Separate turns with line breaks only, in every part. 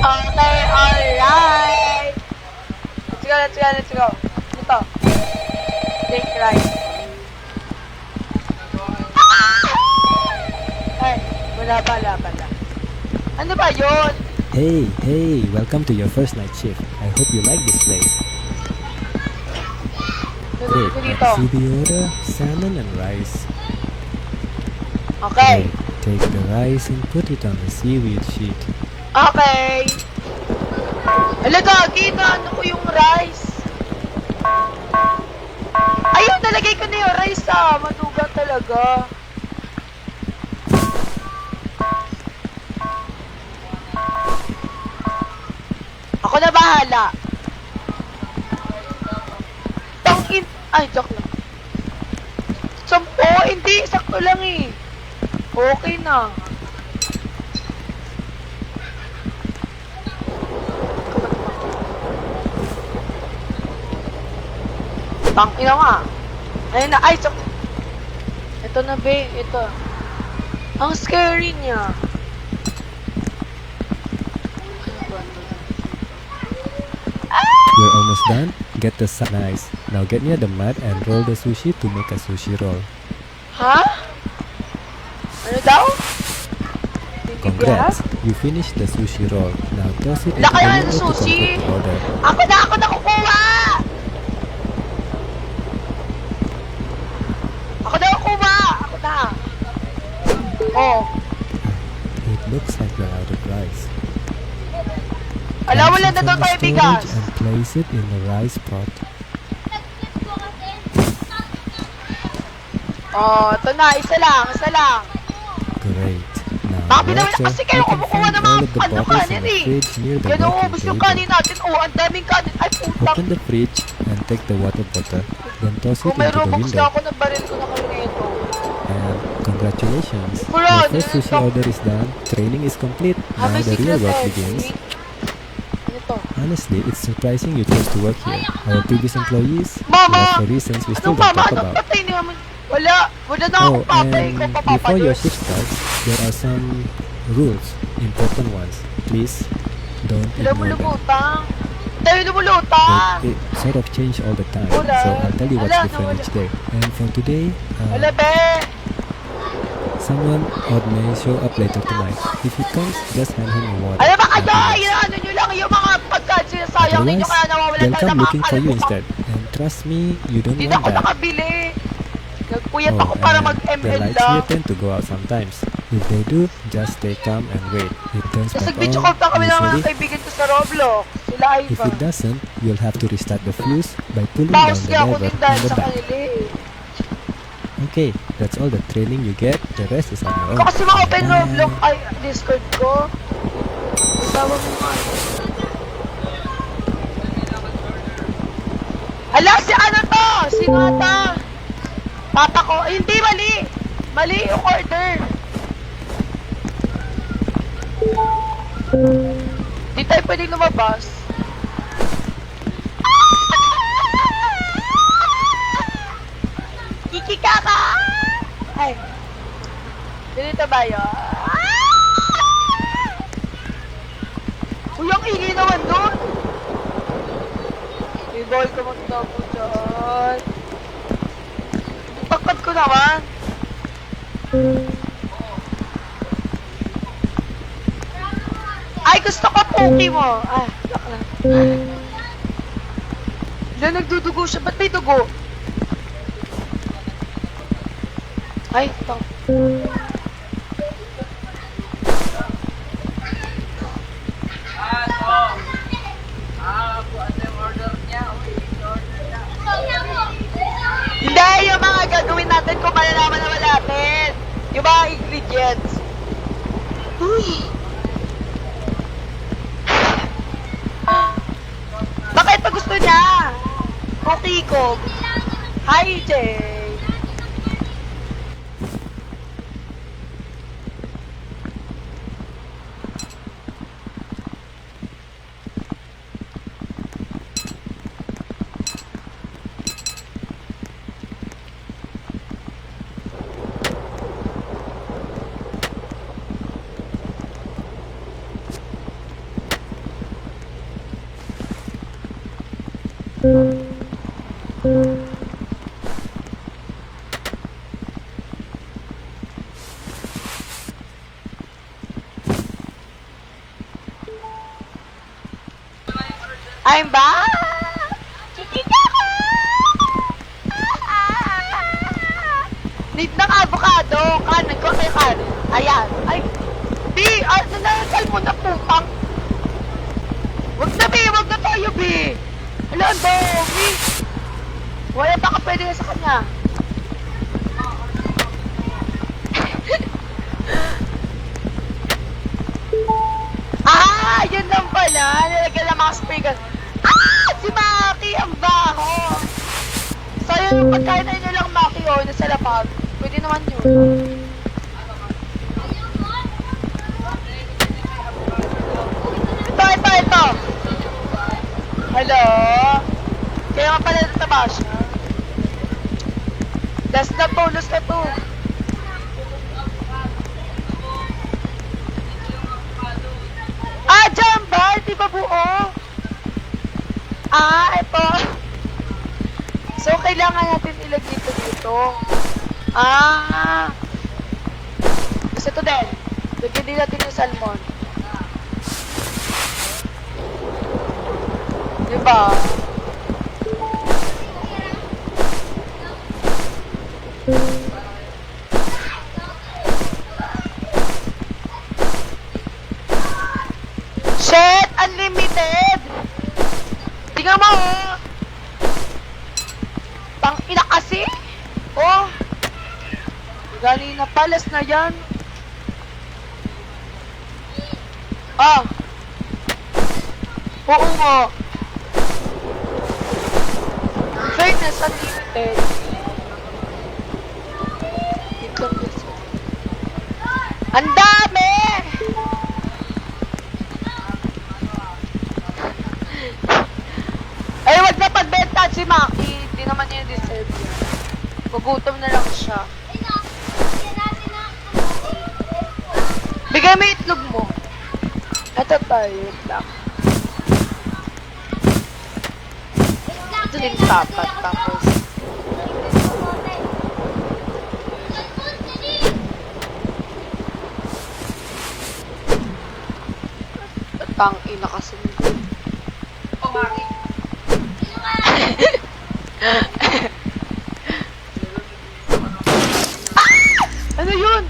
Okay, alright. Let's go. Ito. Take right. Ay, wala pala. Ano ba yun?
Hey, welcome to your first night shift. I hope you like this place. Great,
Dito.
see the order? Salmon and rice.
Okay.
Great, take the rice and put it on the seaweed sheet.
Okay. Hala, gagi, ano ko yung rice? Ayun, nalagay ko na yung rice Maduga talaga. Ako na bahala. Tangin. Ay, joke lang. 10? Hindi, sakto lang eh. Okay na. Tangina nga. Ayun na, ay, ito na be, ito. Ang scary niya.
You're almost done? Get the nice. Now get near the mat and roll the sushi to make a sushi roll.
Ha? Ano daw?
Congrats! You finished the sushi roll. Now toss it into
Laki
the
naman
window
ng
to
sushi.
complete the order.
Ako na kukuha! Ako na! Oh.
It looks like you're out of rice.
Alam, wala na
From
daw
the
tayo
storage
bigas.
and place it in the rice pot.
Oh, ito na, isa lang.
Great. Now
Bakit naman
water.
kasi kayo
You can
kumukuha
find
ng
all
mga
of the bottles in
kanin
the
eh.
fridge near the
Yan o,
working
ubus yung
table.
kanin natin. Oh, ang daming kanin. Ay, putang.
Open the fridge and take the water bottle. Then toss it
Kung may
into the
Robux na
window.
ako, nagbaril ko na kayo nito.
And congratulations.
Wala,
Your first
dito.
sushi order is done. Training is complete.
Have
Now
a
the real
secret
work
exit.
begins.
Ano to?
Honestly, it's surprising you chose to work here. Our previous employees
Mama!
left for reasons we still
Anong
don't
mama?
talk
Anong
about.
patay niya? Wala na akong
Oh,
papay. Ikaw
and
pa
before your
papayos.
shift starts, there are some rules, important ones. Please don't ignore them.
Lumulutang. Tayo lumulutang.
It sort of change all the time,
Wala.
so I'll tell you what's
Wala,
different
wala.
each day. And for today,
Wala, be.
someone odd may show up later tonight. If he comes, just hand him a water.
Alam ba kayo?
Afterwards.
Inaano nyo lang yung mga pagkasinasayang ninyo
Otherwise,
kaya nawawalan
they'll
tayo
come
ng
looking for you
makakalimutan.
instead. And trust me, you don't
Hindi na
want
ako
that.
nakabili. Nagpuyat ako
Oh,
para
and the
mag-ML
lights
lang.
here tend to go out sometimes. If they do, just stay calm and wait. It turns
Tapos
back
nag-video
on
call pa kami ng mga
usually.
kaibigan ko sa Roblox. Sila
If
Ivan.
it doesn't, you'll have to restart the fuse by pulling down
Pause
the
niya ako
lever
din dahil
in the
sa
back.
kanila eh.
Okay, that's all the training you get. The rest is on your
Ikaw
own.
kasi ma-open
Bye.
Roblox ay Discord ko. Isawa mo nga. Hala, si ano to? Sino ata? Papa ko. Ay, hindi, mali. Mali yung order. Di tayo pwedeng lumabas. Kiki kaka! Ay. Ganito ba yun? Uy, ang ingay naman doon. Bawal ka magtapo dyan. Takad ko naman. Ay, gusto ko puki mo. Ay, tak lang. Wala, nagdudugo siya. Ba't may dugo? Ay, ito. Hindi, yung mga gagawin natin kung malalaman naman natin. Yung mga ingredients. Uy. Bakit pa gusto niya? Cookie ko. Hi, Jay. I'm back! Kikita ko! Need ng avocado. Kanan ko kay kanan. Ayan. Ay. Di, nanasal mo na putang. Wag na, Bi. Wag na tayo, Bi. Hala, ang dami. Wala baka pwede na sa kanya. Yun lang pala. Nilagyan ng mga speaker. Si Maki! Ang baho! So, yung pagkain na nyo lang, Maki, nasa lapag. Pwede naman yun. Ito. Hello? Kaya nga pala nataba siya. Last na bonus na to. Jambal! Di ba buo? Ito. So, kailangan natin ilagay ito dito. Gusto ito din. Lagyan din natin yung salmon. Diba? Shit! Unlimited! Tingnan mo, Tang ina kasi! Galing na palas na yan. Oo nga. Fairness, unlimited. Ang dami! Ay, wag na pagbenta si Maki. Hindi naman niya deserve yan. Magutom na lang siya. Bigay mo yung itlog mo. Ito tayo, lang. Ito din sapat, tapos. Tang ina kasi nito.
Maki.
Ano yun?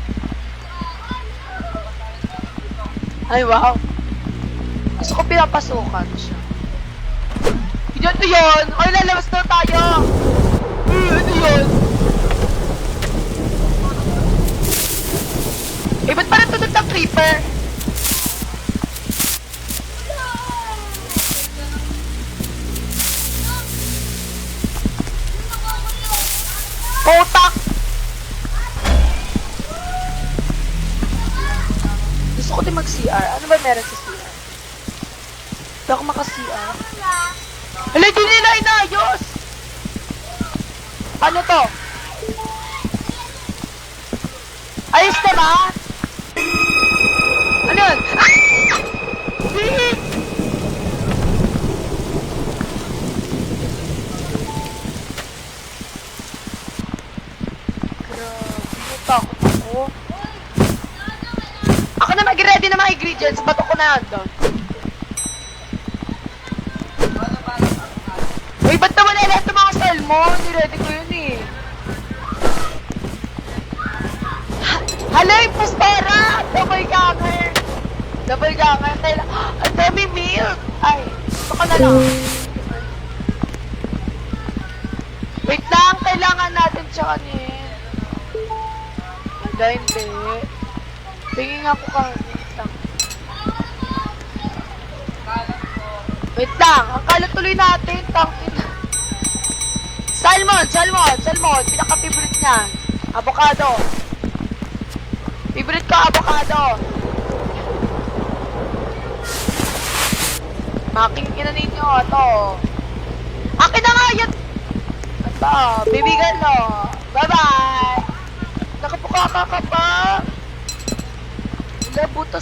Ay, wow. Gusto ko pinapasukan siya. Ito yun! Ay, lalabas na tayo! Ano yun? Ba't parang tunod ng creeper? Putak! Gusto ko din mag-CR. Ano ba meron sa CR? Hindi ako maka-CR. Hala, di nila inayos! Ano to? Ayos na ba? Ano yun? Takot ako. Ako na mag-ready na mga ingredients. Bato ko na doon. Uy, ba't naman lahat ng mga salmon? Niready ko yun eh. Hala, impostora! Double ganger! Double ganger. Ang dami milk! Ay, ito ka na lang. Wait lang, kailangan natin siya kanin. Wala, hindi. Tingin nga po ka. Wait lang. Ang kalat tuloy natin. Tangin. Salmon. Pinaka-favorite niya. Avocado. Favorite ko, avocado. Making ina ninyo. Ito. Akin na nga yan. Ito. Bibigan no. Bye-bye. Nakapuka ka pa. Wala, butas